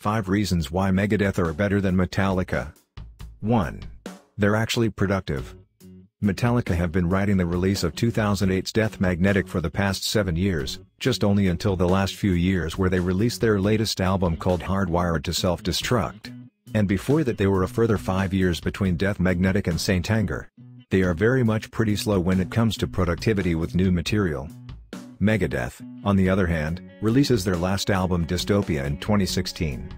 5 reasons why Megadeth are better than Metallica. 1. They're actually productive. Metallica have been writing the release of 2008's Death Magnetic for the past 7 years, just only until the last few years where they released their latest album called Hardwired to Self-Destruct. And before that there were a further 5 years between Death Magnetic and Saint Anger. They are very much pretty slow when it comes to productivity with new material. Megadeth, on the other hand, releases their last album Dystopia in 2016.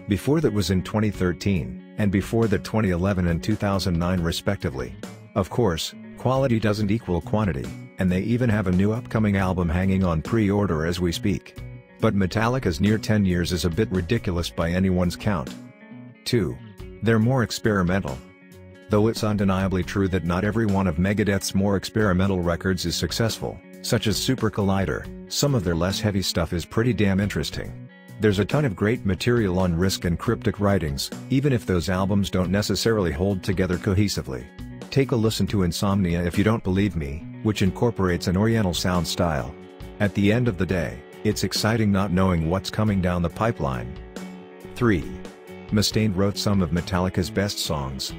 Before that was in 2013, and before that 2011 and 2009 respectively. Of course, quality doesn't equal quantity, and they even have a new upcoming album hanging on pre-order as we speak. But Metallica's near 10 years is a bit ridiculous by anyone's count. 2. They're more experimental. Though it's undeniably true that not every one of Megadeth's more experimental records is successful, such as Super Collider, some of their less heavy stuff is pretty damn interesting. There's a ton of great material on Risk and Cryptic Writings, even if those albums don't necessarily hold together cohesively. Take a listen to Insomnia if you don't believe me, which incorporates an Oriental sound style. At the end of the day, it's exciting not knowing what's coming down the pipeline. 3. Mustaine wrote some of Metallica's best songs.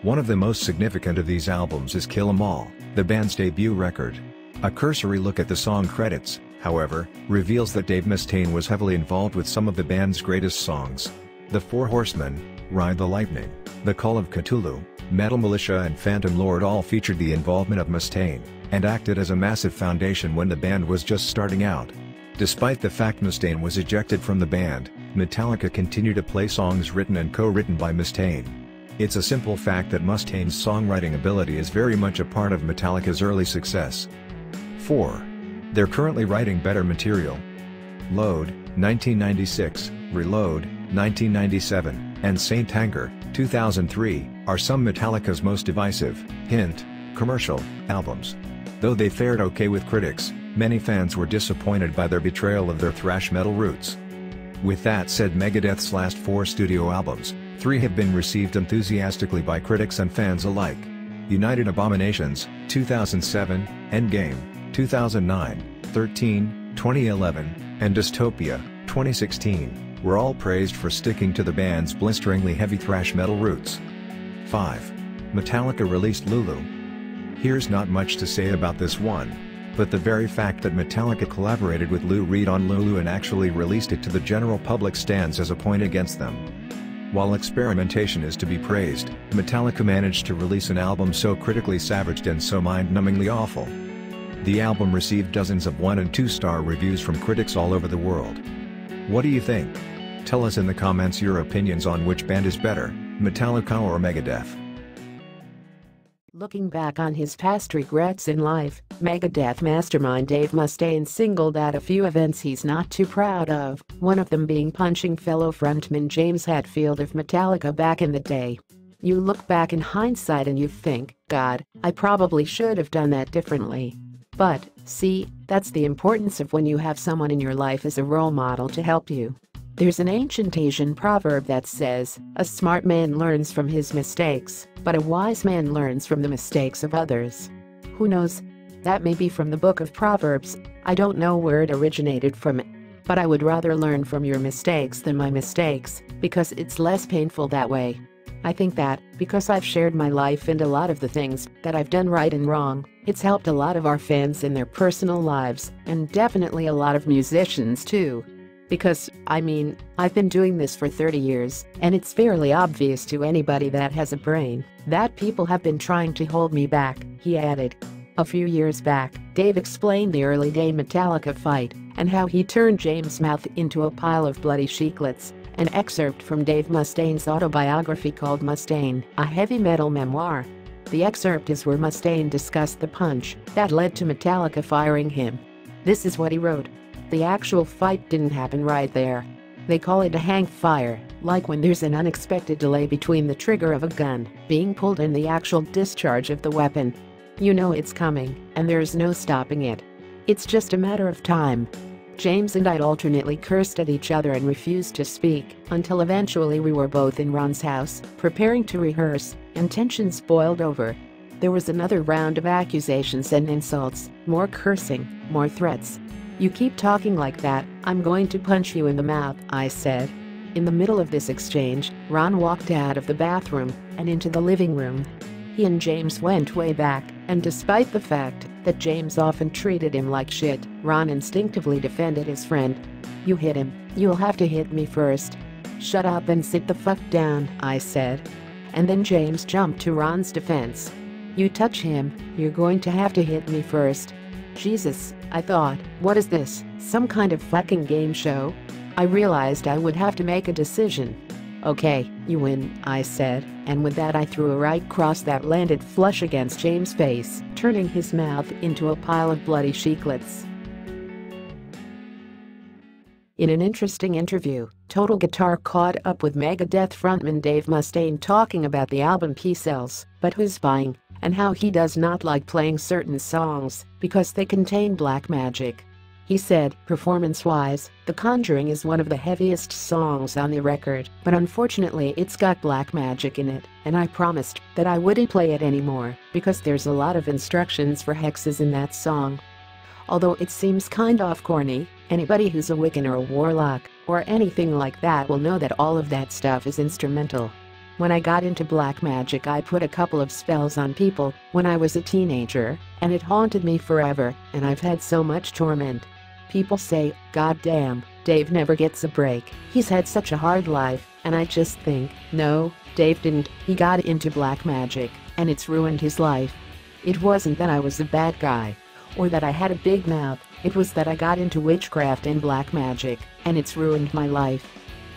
One of the most significant of these albums is Kill 'Em All, the band's debut record. A cursory look at the song credits, however, reveals that Dave Mustaine was heavily involved with some of the band's greatest songs. The Four Horsemen, Ride the Lightning, The Call of Cthulhu, Metal Militia and Phantom Lord all featured the involvement of Mustaine, and acted as a massive foundation when the band was just starting out. Despite the fact Mustaine was ejected from the band, Metallica continued to play songs written and co-written by Mustaine. It's a simple fact that Mustaine's songwriting ability is very much a part of Metallica's early success. 4. They're currently writing better material. Load, 1996, Reload, 1997, and Saint Anger, 2003, are some Metallica's most divisive, commercial, albums. Though they fared okay with critics, many fans were disappointed by their betrayal of their thrash metal roots. With that said, Megadeth's last 4 studio albums, 3 have been received enthusiastically by critics and fans alike. United Abominations, 2007, Endgame, 2009, 13, 2011, and Dystopia, 2016, were all praised for sticking to the band's blisteringly heavy thrash metal roots. 5. Metallica released Lulu. Here's not much to say about this one, but the very fact that Metallica collaborated with Lou Reed on Lulu and actually released it to the general public stands as a point against them. While experimentation is to be praised, Metallica managed to release an album so critically savaged and so mind-numbingly awful. The album received dozens of 1- and 2-star reviews from critics all over the world. What do you think? Tell us in the comments your opinions on which band is better, Metallica or Megadeth. Looking back on his past regrets in life, Megadeth mastermind Dave Mustaine singled out a few events he's not too proud of, one of them being punching fellow frontman James Hetfield of Metallica back in the day. You look back in hindsight and you think, God, I probably should have done that differently. But, see, that's the importance of when you have someone in your life as a role model to help you. There's an ancient Asian proverb that says, a smart man learns from his mistakes, but a wise man learns from the mistakes of others. Who knows? That may be from the book of Proverbs. I don't know where it originated from, but I would rather learn from your mistakes than my mistakes, because it's less painful that way. I think that, because I've shared my life and a lot of the things that I've done right and wrong, it's helped a lot of our fans in their personal lives, and definitely a lot of musicians too. Because, I mean, I've been doing this for 30 years, and it's fairly obvious to anybody that has a brain, that people have been trying to hold me back, he added. A few years back, Dave explained the early day Metallica fight, and how he turned James' mouth into a pile of bloody sheetlets. An excerpt from Dave Mustaine's autobiography called Mustaine, a heavy metal memoir. The excerpt is where Mustaine discussed the punch that led to Metallica firing him. This is what he wrote. The actual fight didn't happen right there. They call it a hang fire, like when there's an unexpected delay between the trigger of a gun being pulled and the actual discharge of the weapon. You know it's coming, and there's no stopping it. It's just a matter of time. James and I alternately cursed at each other and refused to speak, until eventually we were both in Ron's house, preparing to rehearse, and tensions boiled over. There was another round of accusations and insults, more cursing, more threats. You keep talking like that, I'm going to punch you in the mouth, I said. In the middle of this exchange, Ron walked out of the bathroom and into the living room. He and James went way back, and despite the fact that James often treated him like shit, Ron instinctively defended his friend. "You hit him, you'll have to hit me first." "Shut up and sit the fuck down," I said. And then James jumped to Ron's defense. "You touch him, you're going to have to hit me first." Jesus, I thought, what is this, some kind of fucking game show? I realized I would have to make a decision. "Okay, you win," I said, and with that I threw a right cross that landed flush against James' face, turning his mouth into a pile of bloody chiclets. In an interesting interview, Total Guitar caught up with Megadeth frontman Dave Mustaine talking about the album he sells, but who's buying, and how he does not like playing certain songs because they contain black magic. He said, performance-wise, The Conjuring is one of the heaviest songs on the record, but unfortunately it's got black magic in it, and I promised that I wouldn't play it anymore because there's a lot of instructions for hexes in that song. Although it seems kind of corny, anybody who's a Wiccan or a warlock or anything like that will know that all of that stuff is instrumental. When I got into black magic, I put a couple of spells on people when I was a teenager, and it haunted me forever, and I've had so much torment. People say, "God damn, Dave never gets a break, he's had such a hard life," and I just think, no, Dave didn't. He got into black magic, and it's ruined his life. It wasn't that I was a bad guy, or that I had a big mouth, it was that I got into witchcraft and black magic, and it's ruined my life.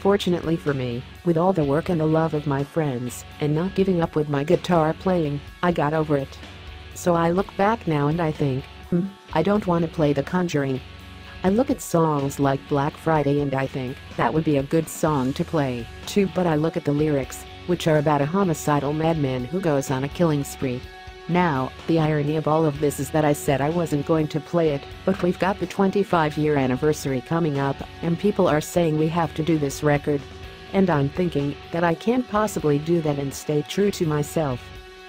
Fortunately for me, with all the work and the love of my friends, and not giving up with my guitar playing, I got over it. So I look back now and I think, I don't want to play The Conjuring. I look at songs like Black Friday and I think that would be a good song to play, too, but I look at the lyrics, which are about a homicidal madman who goes on a killing spree. Now, the irony of all of this is that I said I wasn't going to play it, but we've got the 25-year anniversary coming up, and people are saying we have to do this record. And I'm thinking that I can't possibly do that and stay true to myself.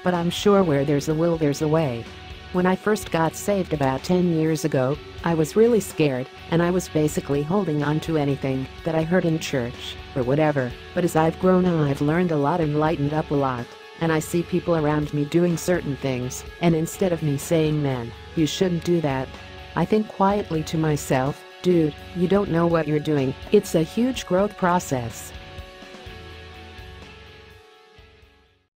But I'm sure where there's a will there's a way. When I first got saved about 10 years ago, I was really scared, and I was basically holding on to anything that I heard in church, or whatever, but as I've grown I've learned a lot and lightened up a lot. And I see people around me doing certain things, and instead of me saying, "Man, you shouldn't do that," I think quietly to myself, "Dude, you don't know what you're doing." It's a huge growth process.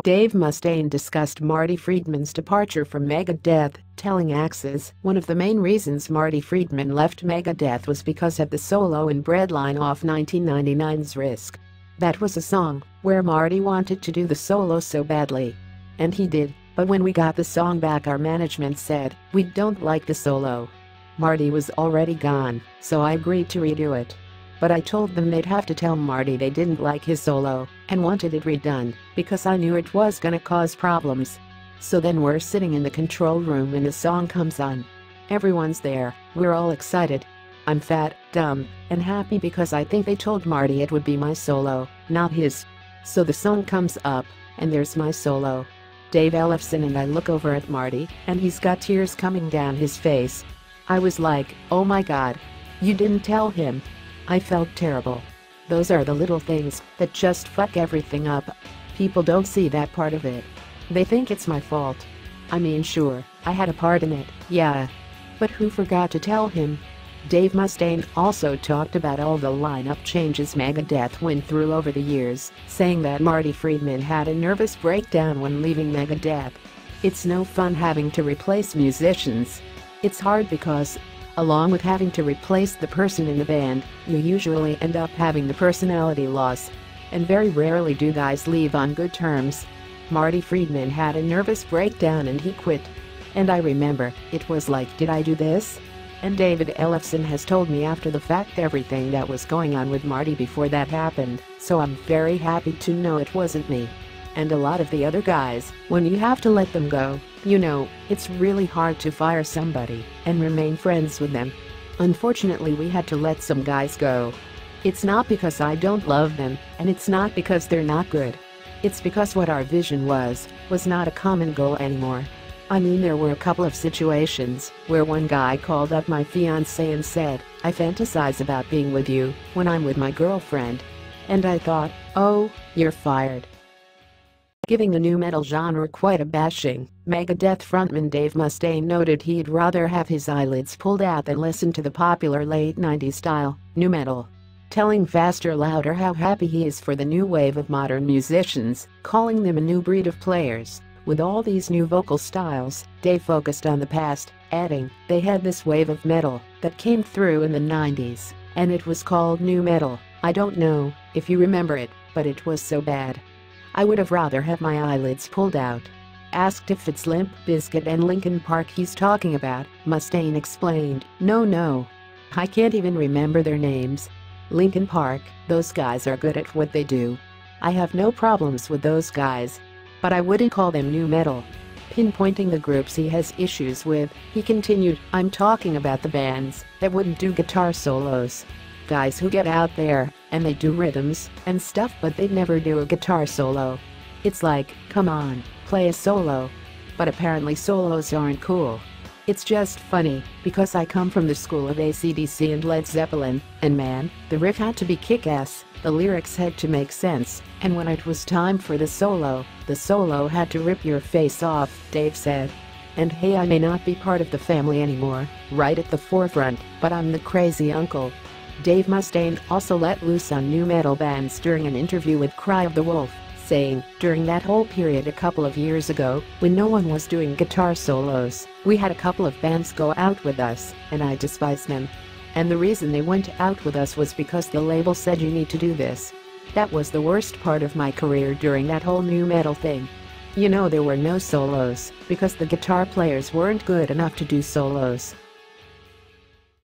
Dave Mustaine discussed Marty Friedman's departure from Megadeth, telling Axis one of the main reasons Marty Friedman left Megadeth was because of the solo in Breadline off 1999's Risk. That was a song where Marty wanted to do the solo so badly. And he did, but when we got the song back our management said, "We don't like the solo." Marty was already gone, so I agreed to redo it. But I told them they'd have to tell Marty they didn't like his solo and wanted it redone, because I knew it was gonna cause problems. So then we're sitting in the control room and the song comes on. Everyone's there, we're all excited. I'm fat, dumb, and happy because I think they told Marty it would be my solo, not his. So the song comes up, and there's my solo. Dave Ellefson and I look over at Marty, and he's got tears coming down his face. I was like, oh my god. You didn't tell him. I felt terrible. Those are the little things that just fuck everything up. People don't see that part of it. They think it's my fault. I mean, sure, I had a part in it, yeah. But who forgot to tell him? Dave Mustaine also talked about all the lineup changes Megadeth went through over the years, saying that Marty Friedman had a nervous breakdown when leaving Megadeth. It's no fun having to replace musicians. It's hard because, along with having to replace the person in the band, you usually end up having the personality loss. And very rarely do guys leave on good terms. Marty Friedman had a nervous breakdown and he quit. And I remember, it was like, did I do this? And David Ellefson has told me after the fact everything that was going on with Marty before that happened, so I'm very happy to know it wasn't me. And a lot of the other guys, when you have to let them go, you know, it's really hard to fire somebody and remain friends with them. Unfortunately, we had to let some guys go. It's not because I don't love them, and it's not because they're not good. It's because what our vision was not a common goal anymore. I mean, there were a couple of situations where one guy called up my fiancé and said, "I fantasize about being with you when I'm with my girlfriend." And I thought, oh, you're fired. Giving the nu metal genre quite a bashing, Megadeth frontman Dave Mustaine noted he'd rather have his eyelids pulled out than listen to the popular late 90s style nu metal. Telling Faster Louder how happy he is for the new wave of modern musicians, calling them a new breed of players. With all these new vocal styles, Dave focused on the past, adding, they had this wave of metal that came through in the 90s, and it was called nu metal. I don't know if you remember it, but it was so bad. I would have rather had my eyelids pulled out. Asked if it's Limp Bizkit and Linkin Park he's talking about, Mustaine explained, no. I can't even remember their names. Linkin Park, those guys are good at what they do. I have no problems with those guys. But I wouldn't call them nu metal. Pinpointing the groups he has issues with, he continued, I'm talking about the bands that wouldn't do guitar solos. Guys who get out there, and they do rhythms and stuff but they'd never do a guitar solo. It's like, come on, play a solo. But apparently solos aren't cool. It's just funny, because I come from the school of AC/DC and Led Zeppelin, and man, the riff had to be kick-ass, the lyrics had to make sense, and when it was time for the solo had to rip your face off, Dave said. And hey, I may not be part of the family anymore, right at the forefront, but I'm the crazy uncle. Dave Mustaine also let loose on nu metal bands during an interview with Cry of the Wolf, saying, during that whole period a couple of years ago, when no one was doing guitar solos, we had a couple of bands go out with us, and I despised them. And the reason they went out with us was because the label said you need to do this. That was the worst part of my career during that whole nu metal thing. You know, there were no solos, because the guitar players weren't good enough to do solos.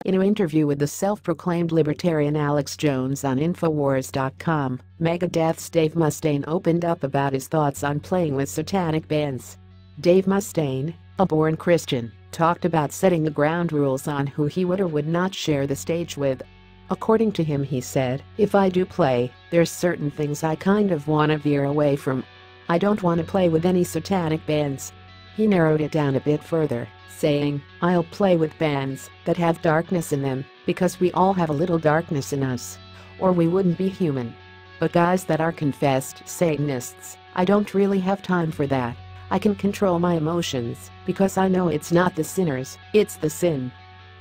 In an interview with the self-proclaimed libertarian Alex Jones on Infowars.com, Megadeth's Dave Mustaine opened up about his thoughts on playing with satanic bands. Dave Mustaine, a born Christian, talked about setting the ground rules on who he would or would not share the stage with. According to him, he said, if I do play, there's certain things I kind of want to veer away from. I don't want to play with any satanic bands. He narrowed it down a bit further, saying, I'll play with bands that have darkness in them, because we all have a little darkness in us. Or we wouldn't be human. But guys that are confessed Satanists, I don't really have time for that. I can control my emotions, because I know it's not the sinners, it's the sin.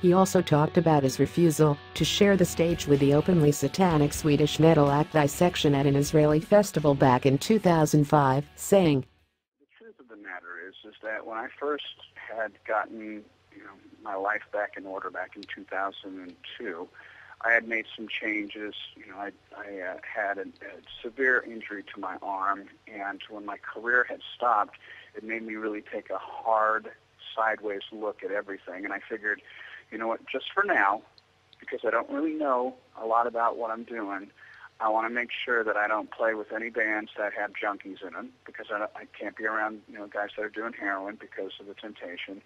He also talked about his refusal to share the stage with the openly satanic Swedish metal act Dissection at an Israeli festival back in 2005, saying, the truth of the matter is that when I first had gotten my life back in order back in 2002, I had made some changes. I had a severe injury to my arm, and when my career had stopped, it made me really take a hard, sideways look at everything. And I figured, you know what, just for now, because I don't really know a lot about what I'm doing, I want to make sure that I don't play with any bands that have junkies in them, because I can't be around guys that are doing heroin because of the temptation,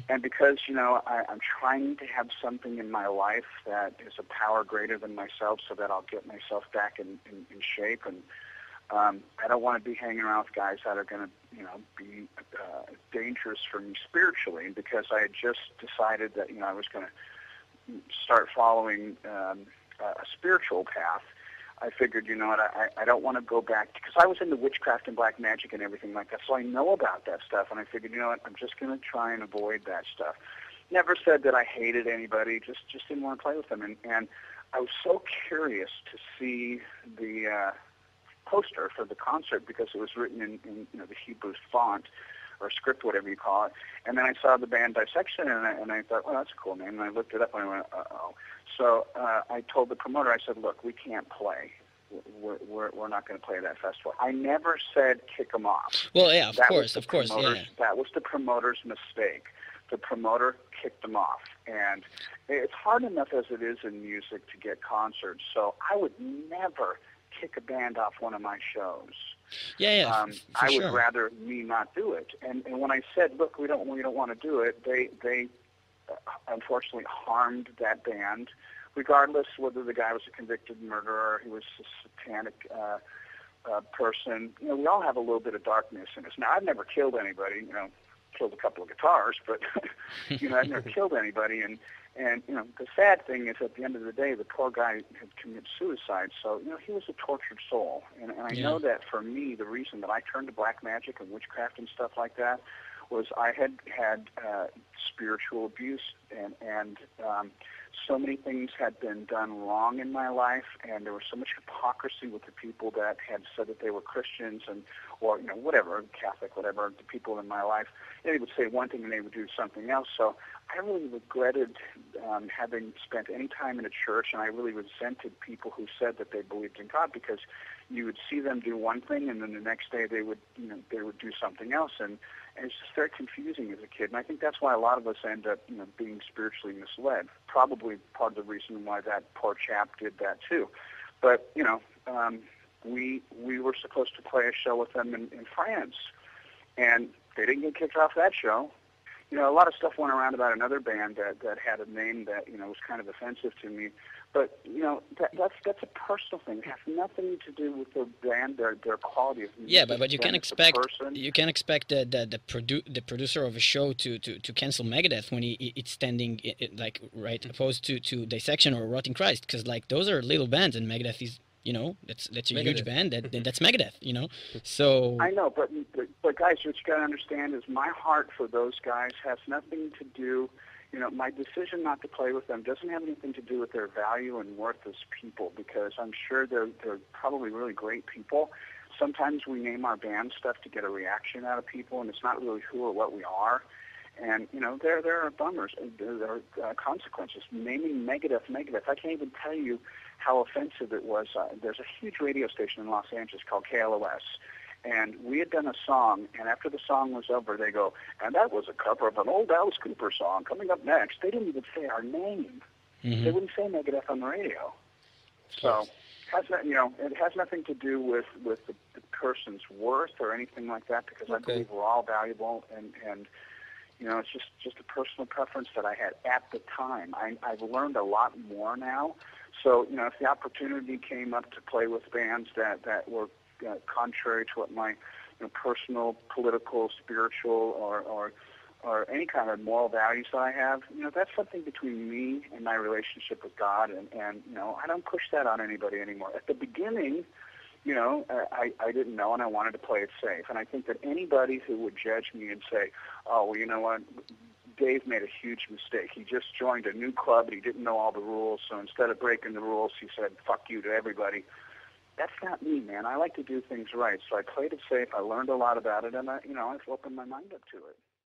and because I'm trying to have something in my life that is a power greater than myself, so that I'll get myself back in shape. And I don't want to be hanging around with guys that are going to be dangerous for me spiritually. And because I had just decided that I was going to start following a spiritual path, I figured, I don't want to go back, because I was into witchcraft and black magic and everything like that, so I know about that stuff, and I figured, I'm just going to try and avoid that stuff. Never said that I hated anybody, just didn't want to play with them, and I was so curious to see the poster for the concert, because it was written in the Hebrew font, or script, whatever you call it, and then I saw the band Dissection, and I thought, well, that's a cool name, and I looked it up, and I went, uh-oh. So I told the promoter, I said, look, we can't play. We're not going to play that festival. I never said kick them off. Well, yeah, of course, yeah. That was the promoter's mistake. The promoter kicked them off. And it's hard enough as it is in music to get concerts, so I would never kick a band off one of my shows. I would rather me not do it. And when I said, look, we don't want to do it, they unfortunately harmed that band, regardless whether the guy was a convicted murderer or he was a satanic person. We all have a little bit of darkness in us. Now, I've never killed anybody, killed a couple of guitars, but I've never killed anybody, and And, you know, the sad thing is at the end of the day, the poor guy had committed suicide. So, you know, he was a tortured soul. And I know that for me, the reason that I turned to black magic and witchcraft and stuff like that was I had spiritual abuse, and so many things had been done wrong in my life, and there was so much hypocrisy with the people that had said that they were Christians and, or, you know, whatever, Catholic, whatever, the people in my life. They would say one thing and they would do something else. So I really regretted having spent any time in a church, and I really resented people who said that they believed in God, because you would see them do one thing and then the next day they would, you know, they would do something else, and it's just very confusing as a kid. And I think that's why a lot of us end up, you know, being spiritually misled. Probably part of the reason why that poor chap did that too. But, you know, we were supposed to play a show with them in France, and they didn't get kicked off that show. You know, a lot of stuff went around about another band that had a name that, you know, was kind of offensive to me. But, you know, that's a personal thing. It has nothing to do with the band, their quality of music. Yeah, but you can expect the producer of a show to cancel Megadeth when it's standing like right opposed to Dissection or Rotting Christ, because like those are little bands and Megadeth is, you know, that's a Megadeth. Huge band. That's Megadeth, you know. So I know, but guys, what you got to understand is my heart for those guys has nothing to do. You know, my decision not to play with them doesn't have anything to do with their value and worth as people, because I'm sure they're probably really great people. Sometimes we name our band stuff to get a reaction out of people, and it's not really who or what we are. And, you know, there are bummers. There are consequences. Naming Megadeth, I can't even tell you how offensive it was. There's a huge radio station in Los Angeles called KLOS. And we had done a song, and after the song was over, they go, and that was a cover of an old Alice Cooper song. Coming up next, they didn't even say our name. Mm-hmm. They wouldn't say Megadeth on the radio. So, you know, it has nothing to do with the person's worth or anything like that, because I believe we're all valuable, and you know, it's just a personal preference that I had at the time. I've learned a lot more now. So, you know, if the opportunity came up to play with bands that were contrary to what my, you know, personal, political, spiritual, or any kind of moral values that I have, you know, that's something between me and my relationship with God, and you know, I don't push that on anybody anymore. At the beginning, you know, I didn't know, and I wanted to play it safe. And I think that anybody who would judge me and say, oh, well, you know what, Dave made a huge mistake. He just joined a new club, and he didn't know all the rules, so instead of breaking the rules, he said, fuck you to everybody. That's not me, man. I like to do things right. So I played it safe. I learned a lot about it, and I've opened my mind up to it.